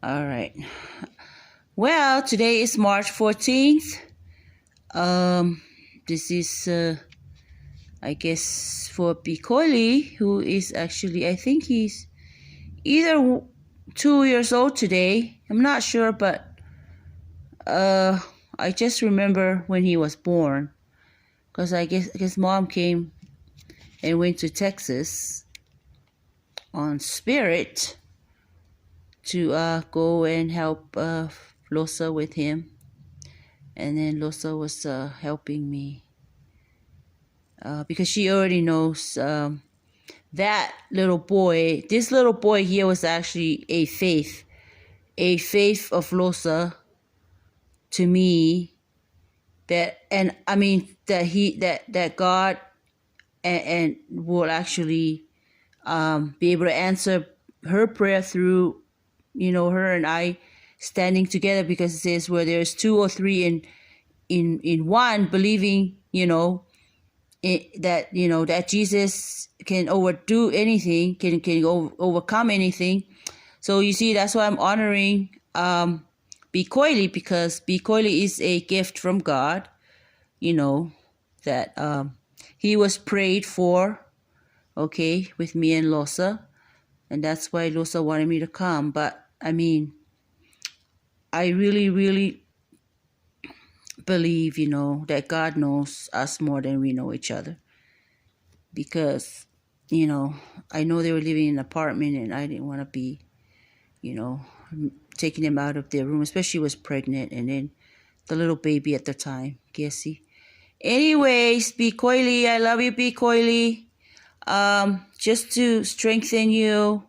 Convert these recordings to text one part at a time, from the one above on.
All right. Well, today is March 14th. This is, I guess, for Piccoli, who is actually, I think he's either 2 years old today. I'm not sure, but I just remember when he was born, because I guess his mom came and went to Texas on Spirit to go and help Losa with him. And then Losa was helping me because she already knows that little boy. This little boy here was actually a faith of Losa to me. That God and will actually be able to answer her prayer through her and I standing together, because it says where there's two or three in one believing, that Jesus can overdo anything, can overcome anything. So you see, that's why I'm honoring Bikoili, because Bikoili is a gift from God, that he was prayed for, okay, with me and Losa. And that's why Losa wanted me to come. But I mean, I really, really believe, that God knows us more than we know each other. Because, I know they were living in an apartment and I didn't want to be, taking them out of their room, especially was pregnant, and then the little baby at the time, Casey. Anyways, Bikoili, I love you, Bikoili. Just to strengthen you,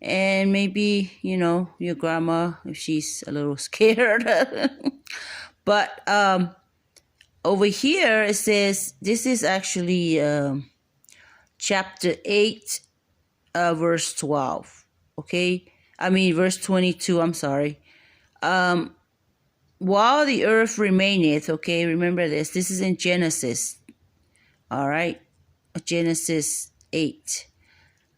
and maybe, your grandma, if she's a little scared. But over here it says, this is actually chapter 8, verse 12. Okay? Verse 22, I'm sorry. While the earth remaineth, okay, remember this. This is in Genesis. All right? Genesis 8.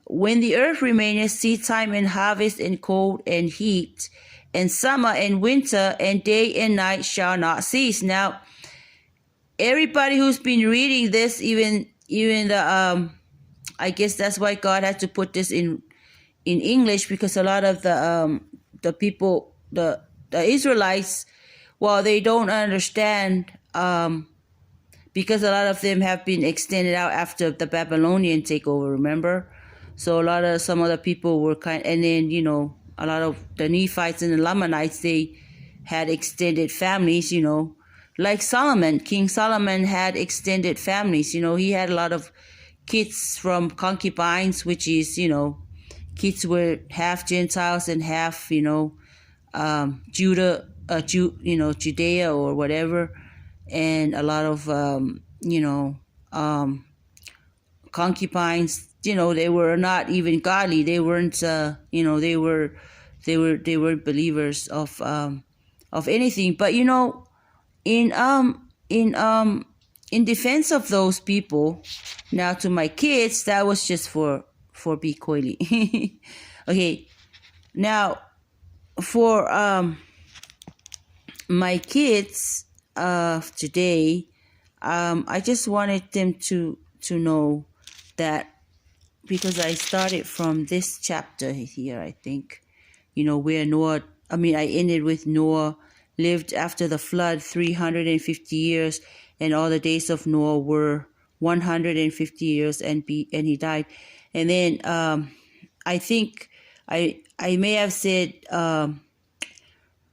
When the earth remaineth, seed time and harvest and cold and heat, and summer and winter, and day and night shall not cease. Now, everybody who's been reading this, even the I guess that's why God had to put this in English, because a lot of the people, the Israelites, well, they don't understand, because a lot of them have been extended out after the Babylonian takeover, remember? So some of the people were and then, a lot of the Nephites and the Lamanites, they had extended families, like Solomon. King Solomon had extended families. He had a lot of kids from concubines, which is, kids were half Gentiles and half, Judea or whatever. And a lot of, concubines, they were not even godly. They weren't, they weren't believers of anything. But in defense of those people, now to my kids, that was just for Bikoili. Okay, now for my kids today, I just wanted them to know that, because I started from this chapter here, I think, where Noah, I ended with Noah lived after the flood 350 years, and all the days of Noah were 150 years, and he died. And then I think I may have said,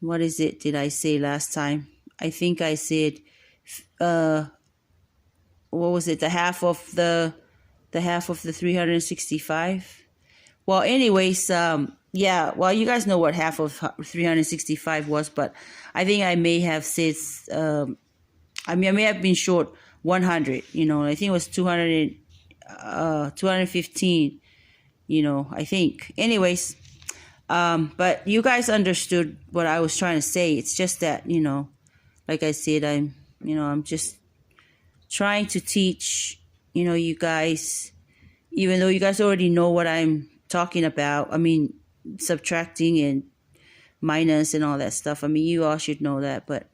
what is it did I say last time? I think I said, what was it, the half of the 365? Well, anyways, yeah, well, you guys know what half of 365 was, but I think I may have said, I may have been short 100, I think it was 215, I think. Anyways, but you guys understood what I was trying to say. It's just that, like I said, I'm just trying to teach, you guys, even though you guys already know what I'm talking about. Subtracting and minus and all that stuff. I mean, you all should know that. But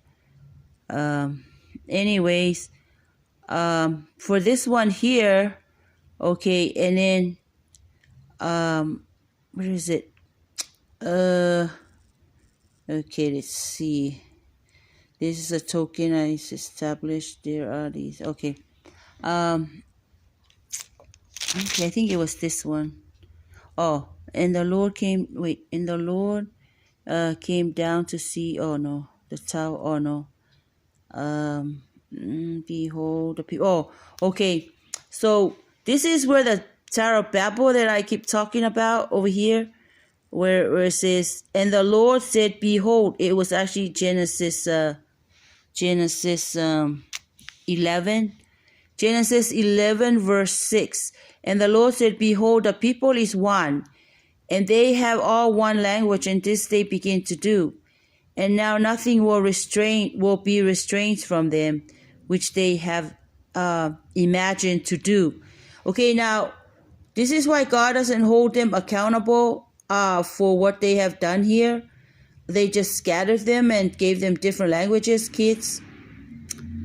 anyways, for this one here, okay, and then where is it? Okay, let's see. This is a token I established. There are these. Okay. Okay, I think it was this one. Oh, and the Lord came. Wait, and the Lord came down to see. Oh no, the tower. Oh no. Behold the people. Oh, okay. So this is where the Tower of Babel that I keep talking about over here, where it says, and the Lord said, behold. It was actually Genesis 11. Genesis 11 verse 6. And the Lord said, behold, the people is one, and they have all one language, and this they begin to do. And now nothing will be restrained from them, which they have imagined to do. Okay, now this is why God doesn't hold them accountable for what they have done here. They just scattered them and gave them different languages, kids.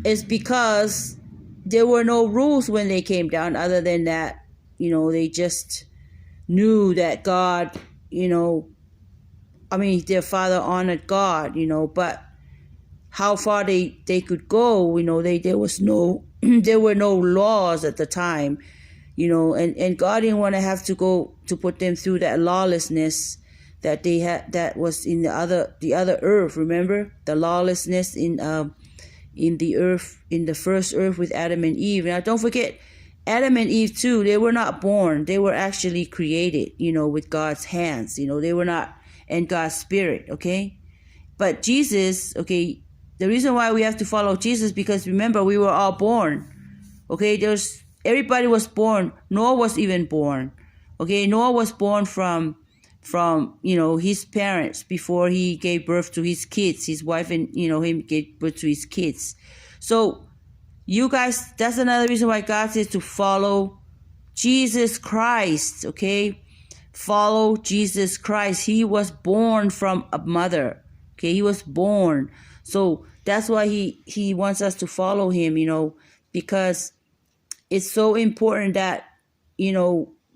It's because there were no rules when they came down, other than that, they just knew that God, their father honored God, but how far they could go, there was no, there were no laws at the time, and God didn't want to have to go to put them through that lawlessness that they had, that was in the other earth. Remember the lawlessness in the earth, in the first earth with Adam and Eve. Now don't forget, Adam and Eve too, they were not born. They were actually created, with God's hands. They were not in God's spirit, okay? But Jesus, okay, the reason why we have to follow Jesus, because remember, we were all born, okay? Everybody was born. Noah was even born, okay? Noah was born from his parents before he gave birth to his kids. His wife and, him gave birth to his kids. So you guys, that's another reason why God says to follow Jesus Christ, okay? Follow Jesus Christ. He was born from a mother, okay? He was born. So that's why he wants us to follow him, because it's so important that,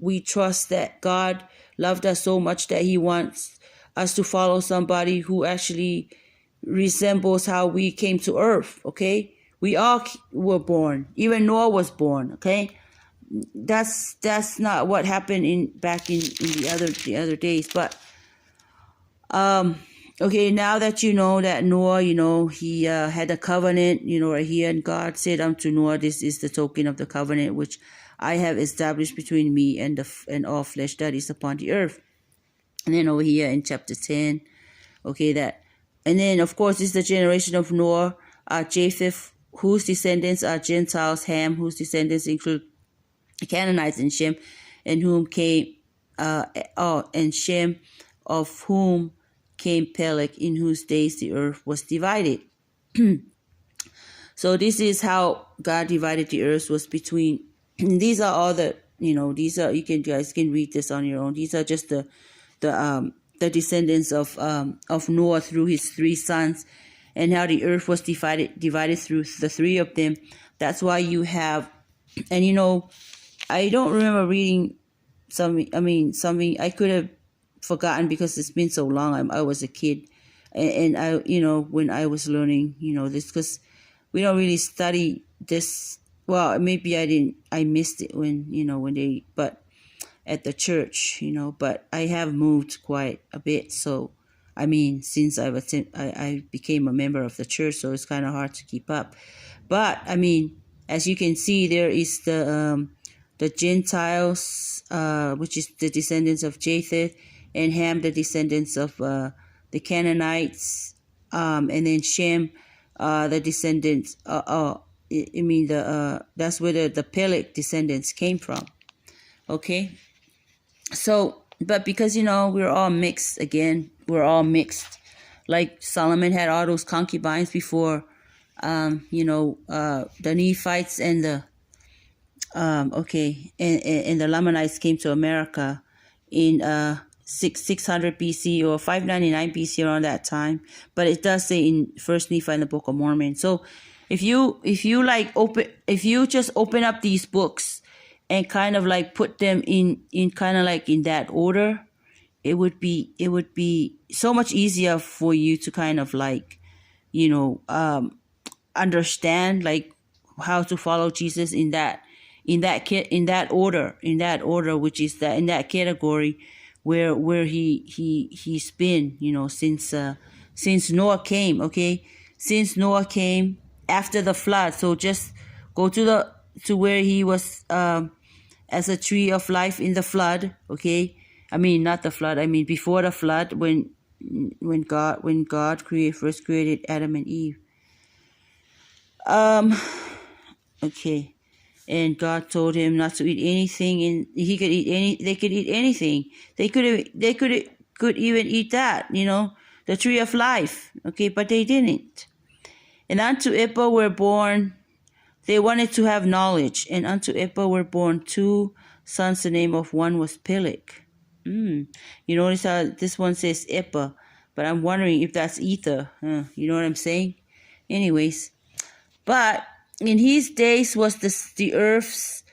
we trust that God loved us so much that he wants us to follow somebody who actually resembles how we came to earth, okay? We all were born. Even Noah was born, okay? That's not what happened back in the other days. But okay, now that you know that Noah, he had a covenant, right here, and God said unto Noah, this is the token of the covenant which I have established between me and all flesh that is upon the earth. And then over here in chapter 10, okay, and then of course this is the generation of Noah, Japheth, whose descendants are Gentiles, Ham, whose descendants include the Canaanites, and Shem, and Shem, of whom came Peleg, in whose days the earth was divided. So this is how God divided the earth, was between. These are all the, these are, you guys can read this on your own. These are just the descendants of Noah through his 3 sons, and how the earth was divided through the 3 of them. That's why you have, and I don't remember reading something I could have forgotten because it's been so long. I was a kid, and I, when I was learning, this, because we don't really study this. Well, maybe I missed it but at the church, but I have moved quite a bit. So, since I became a member of the church, so it's kind of hard to keep up. But, as you can see, there is the Gentiles, which is the descendants of Japheth, and Ham, the descendants of the Canaanites, and then Shem, the descendants, that's where the Peleg descendants came from. Okay, so, but because we're all mixed again, like Solomon had all those concubines before, the Nephites and the and the Lamanites came to America in 600 BC or 599 BC, around that time. But it does say in First Nephi and the Book of Mormon. So if you just open up these books and kind of like put them in kind of like in that order, it would be so much easier for you to kind of like, understand like how to follow Jesus in that order, which is that in that category where he's been, since Noah came, okay? Since Noah came after the flood. So just go to where he was as a tree of life in the flood, okay? I mean, not the flood, I mean before the flood, when God first created Adam and Eve. Okay. And God told him not to eat anything, and they could eat anything. They could even eat that, the tree of life. Okay, but they didn't. And unto Ippa were born, they wanted to have knowledge, and unto Ippa were born 2 sons. The name of one was Peleg. You notice how this one says Ippa, but I'm wondering if that's ether. You know what I'm saying? Anyways, but in his days was the earth's